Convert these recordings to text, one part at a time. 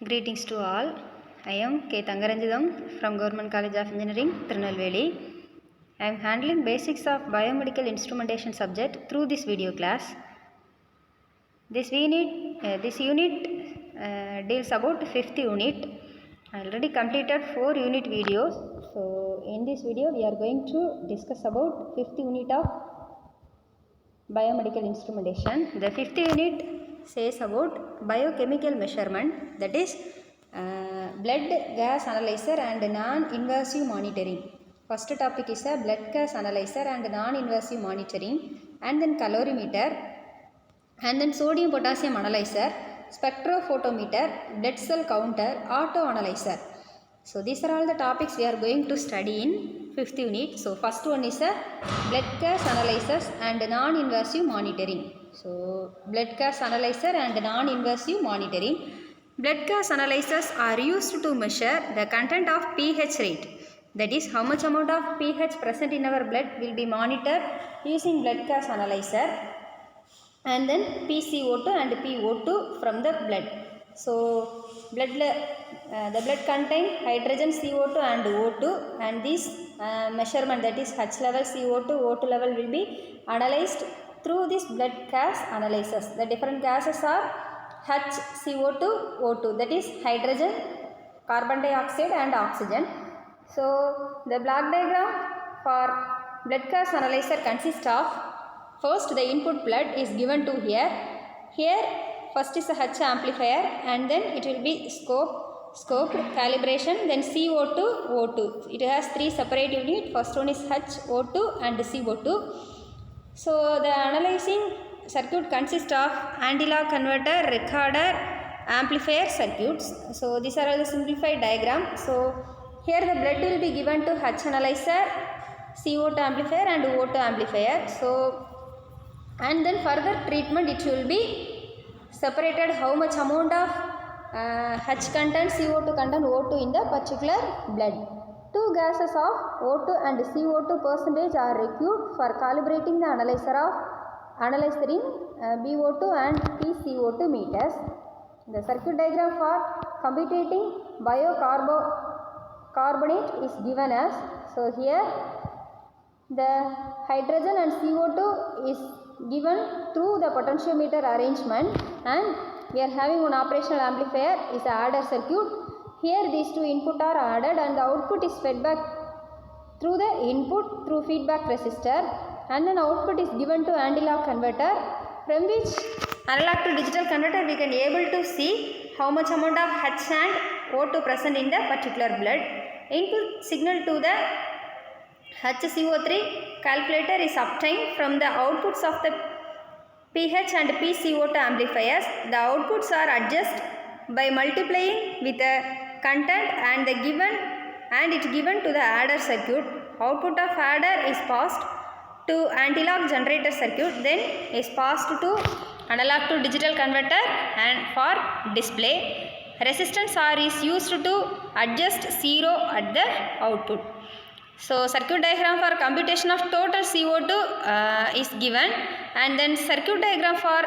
Greetings to all. I am K. Thangaranjitham from Government College of Engineering, Tirunelveli. I am handling basics of biomedical instrumentation subject through this video class. This unit deals about 5th unit. I already completed 4 unit videos. So in this video we are going to discuss about 5th unit of biomedical instrumentation. The 5th unit says about biochemical measurement, that is blood gas analyzer and non-invasive monitoring. First topic is a blood gas analyzer and non-invasive monitoring, and then calorimeter, and then sodium potassium analyzer, spectrophotometer, blood cell counter, auto analyzer. So these are all the topics we are going to study in 5th unit. So first one is a blood gas analyzers and non-invasive monitoring. So blood gas analyzer and non-invasive monitoring. Blood gas analyzers are used to measure the content of pH rate. That is, how much amount of pH present in our blood will be monitored using blood gas analyzer, and then PCO2 and PO2 from the blood. So the blood contain hydrogen, CO2 and O2, and this measurement, that is H level, CO2, O2 level, will be analyzed through this blood gas analysis. The different gases are H, CO2, O2, that is hydrogen, carbon dioxide and oxygen. So the block diagram for blood gas analyzer consists of, first the input blood is given to here. Here first is a H amplifier, and then it will be scoped, calibration, then CO2, O2. It has 3 separate units. First one is H, O2 and CO2. So the analyzing circuit consists of anti-lock converter, recorder, amplifier circuits. So these are all the simplified diagram. So here the blood will be given to H analyzer, CO2 amplifier and O2 amplifier. So and then further treatment, it will be separated how much amount of H content, CO2 content, O2 in the particular blood. 2 gases of O2 and CO2 percentage are required for calibrating the analyzer in BO2 and PCO2 meters. The circuit diagram for computing biocarbonate is given as, so here the hydrogen and CO2 is given through the potentiometer arrangement, and we are having one operational amplifier is the adder circuit. Here these 2 input are added and the output is fed back through the input through feedback resistor, and then output is given to anti-lock converter, from which analog to digital converter we can able to see how much amount of H and O2 present in the particular blood. Input signal to the HCO3 calculator is obtained from the outputs of the pH and PCO2 amplifiers. The outputs are adjusted by multiplying with the content and it given to the adder circuit. Output of adder is passed to anti-lock generator circuit, then is passed to analog to digital converter and for display. Resistance R is used to adjust 0 at the output. So circuit diagram for computation of total CO2 is given, and then circuit diagram for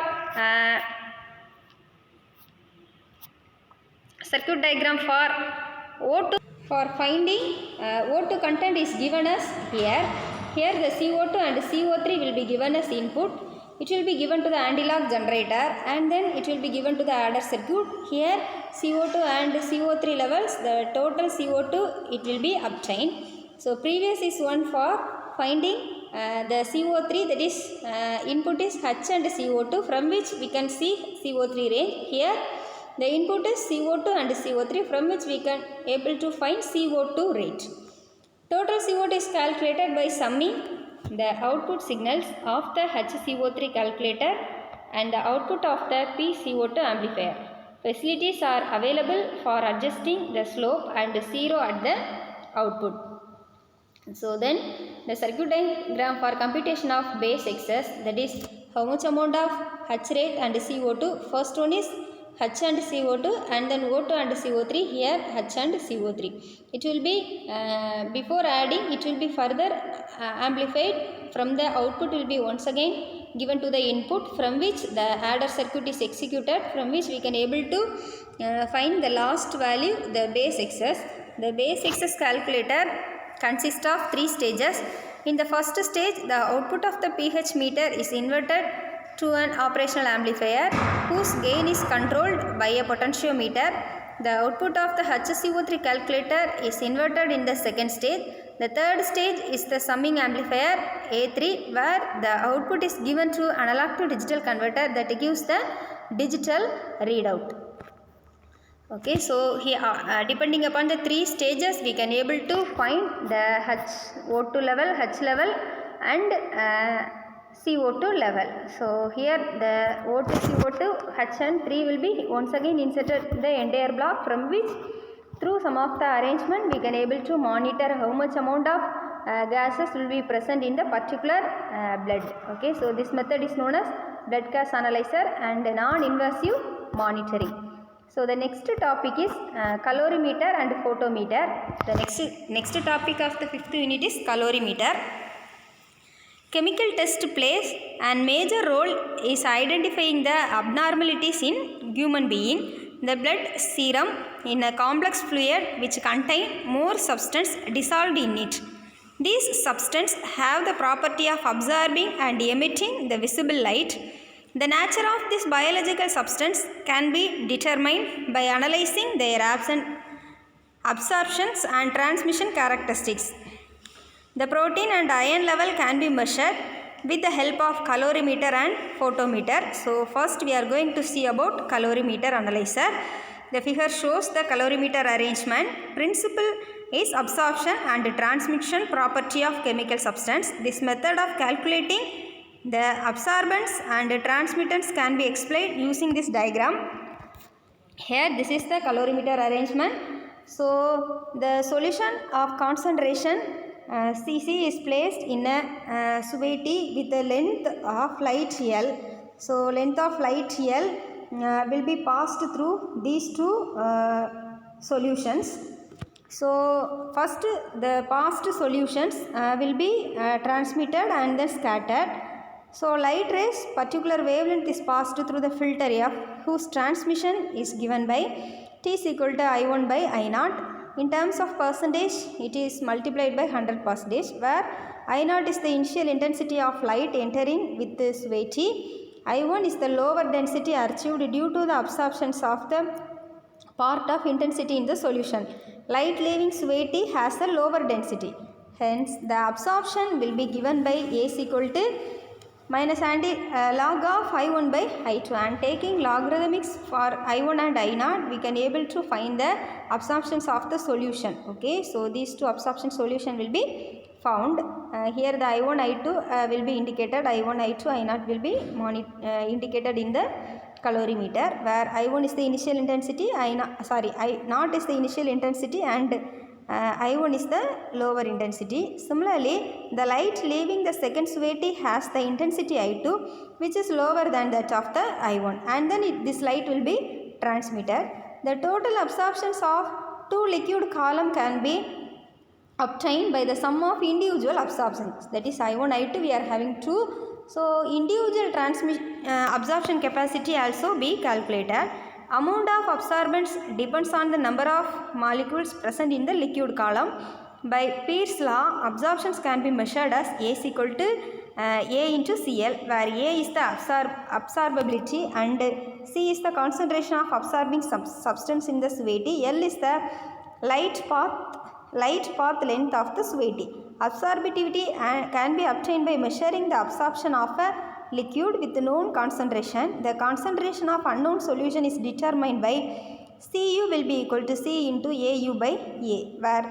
O2 for finding O2 content is given as here. Here the CO2 and CO3 will be given as input. It will be given to the anti-lock generator, and then it will be given to the adder circuit. Here CO2 and CO3 levels, the total CO2 it will be obtained. So previous is one for finding the CO3, that is input is H and CO2, from which we can see CO3 range. Here the input is CO2 and CO3, from which we can able to find CO2 rate. Total CO2 is calculated by summing the output signals of the HCO3 calculator and the output of the PCO2 amplifier. Facilities are available for adjusting the slope and 0 at the output. So then the circuit diagram for computation of base excess, that is how much amount of H rate and CO2. First one is H and CO2, and then O2 and CO3. Here H and CO3. It will be before adding, it will be further amplified. From the output will be once again given to the input, from which the adder circuit is executed, from which we can able to find the last value, the base excess. The base excess calculator consists of 3 stages. In the first stage, the output of the pH meter is inverted to an operational amplifier whose gain is controlled by a potentiometer. The output of the HCO3 calculator is inverted in the second stage. The third stage is the summing amplifier A3, where the output is given through analog to digital converter that gives the digital readout. Okay, so here depending upon the 3 stages, we can able to find the HO2 level, H level and CO2 level. So here the O2, CO2, H and 3 will be once again inserted in the entire block, from which through some of the arrangement we can able to monitor how much amount of gases will be present in the particular blood. Okay, so this method is known as blood gas analyzer and non-invasive monitoring. So the next topic is calorimeter and photometer. The next topic of the 5th unit is calorimeter. Chemical test plays a major role is identifying the abnormalities in human being. The blood serum in a complex fluid which contain more substance dissolved in it. These substances have the property of absorbing and emitting the visible light. The nature of this biological substance can be determined by analyzing their absorptions and transmission characteristics. The protein and iron level can be measured with the help of calorimeter and photometer. So first we are going to see about calorimeter analyzer. The figure shows the calorimeter arrangement. Principle is absorption and transmission property of chemical substance. This method of calculating the absorbance and transmittance can be explained using this diagram. Here this is the calorimeter arrangement. So the solution of concentration Cc is placed in a cavity with a length of light L. So length of light L will be passed through these two solutions. So first the passed solutions will be transmitted and then scattered. So light rays particular wavelength is passed through the filter F, whose transmission is given by T is equal to I1 by I0. In terms of percentage, it is multiplied by 100%, where I0 is the initial intensity of light entering with this cavity. I1 is the lower density achieved due to the absorptions of the part of intensity in the solution. Light leaving cavity has a lower density. Hence, the absorption will be given by A is equal to minus log of I1 by I2, and taking logarithmics for I1 and I0 we can able to find the absorptions of the solution. Okay, so these two absorption solution will be found. Here the I1 I2 will be indicated, I1 I2 I0 will be indicated in the calorimeter, where I1 is the initial intensity, I0 is the initial intensity and I1 is the lower intensity. Similarly, the light leaving the second cavity has the intensity I2, which is lower than that of the I1, and then this light will be transmitted. The total absorptions of two liquid column can be obtained by the sum of individual absorptions. That is I1, I2 we are having two. So individual absorption capacity also be calculated. Amount of absorbance depends on the number of molecules present in the liquid column. By Peirce law, absorptions can be measured as A is equal to A into Cl, where A is the absorbability and C is the concentration of absorbing substance in the cavity. L is the light path length of the cavity. Absorptivity can be obtained by measuring the absorption of a liquid with known concentration. The concentration of unknown solution is determined by Cu will be equal to C into Au by A, where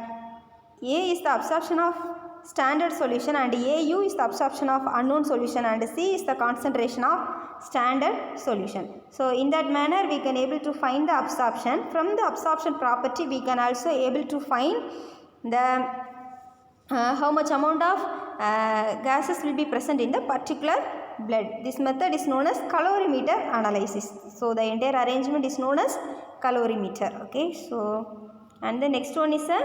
A is the absorption of standard solution and Au is the absorption of unknown solution and C is the concentration of standard solution. So in that manner we can able to find the absorption. From the absorption property we can also able to find the how much amount of gases will be present in the particular blood. This method is known as calorimeter analysis. So the entire arrangement is known as calorimeter. Okay, so and the next one is a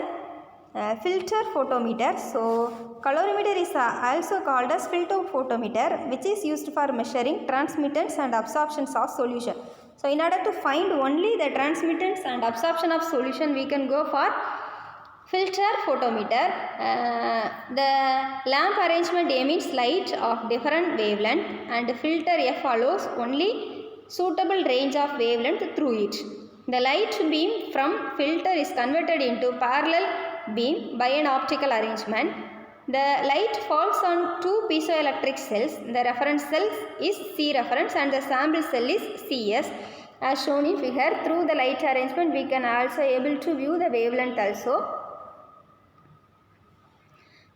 filter photometer. So calorimeter is also called as filter photometer, which is used for measuring transmittance and absorptions of solution. So in order to find only the transmittance and absorption of solution, we can go for filter photometer. The lamp arrangement emits light of different wavelength, and filter F allows only suitable range of wavelength through it. The light beam from filter is converted into parallel beam by an optical arrangement. The light falls on two piezoelectric cells. The reference cell is C reference and the sample cell is CS. As shown in figure, through the light arrangement we can also able to view the wavelength also.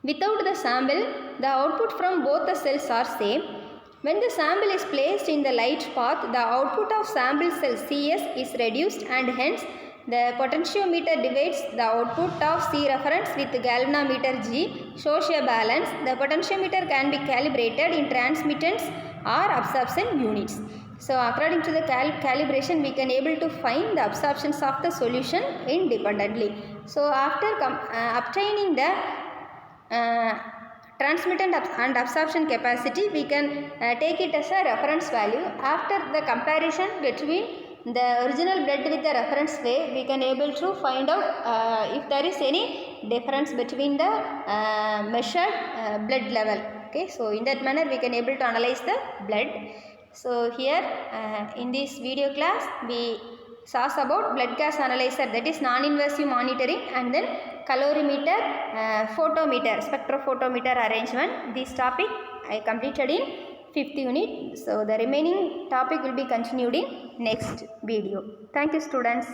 Without the sample, the output from both the cells are same. When the sample is placed in the light path, the output of sample cell CS is reduced, and hence the potentiometer divides the output of C reference with galvanometer G, shows a balance. The potentiometer can be calibrated in transmittance or absorption units. So according to the calibration, we can able to find the absorptions of the solution independently. So after obtaining the transmittant and absorption capacity, we can take it as a reference value. After the comparison between the original blood with the reference wave, we can able to find out if there is any difference between the measured blood level. Okay, so in that manner we can able to analyze the blood. So here in this video class we saw about blood gas analyzer, that is non-invasive monitoring, and then calorimeter, photometer, spectrophotometer arrangement. This topic I completed in 5th unit. So the remaining topic will be continued in next video. Thank you students.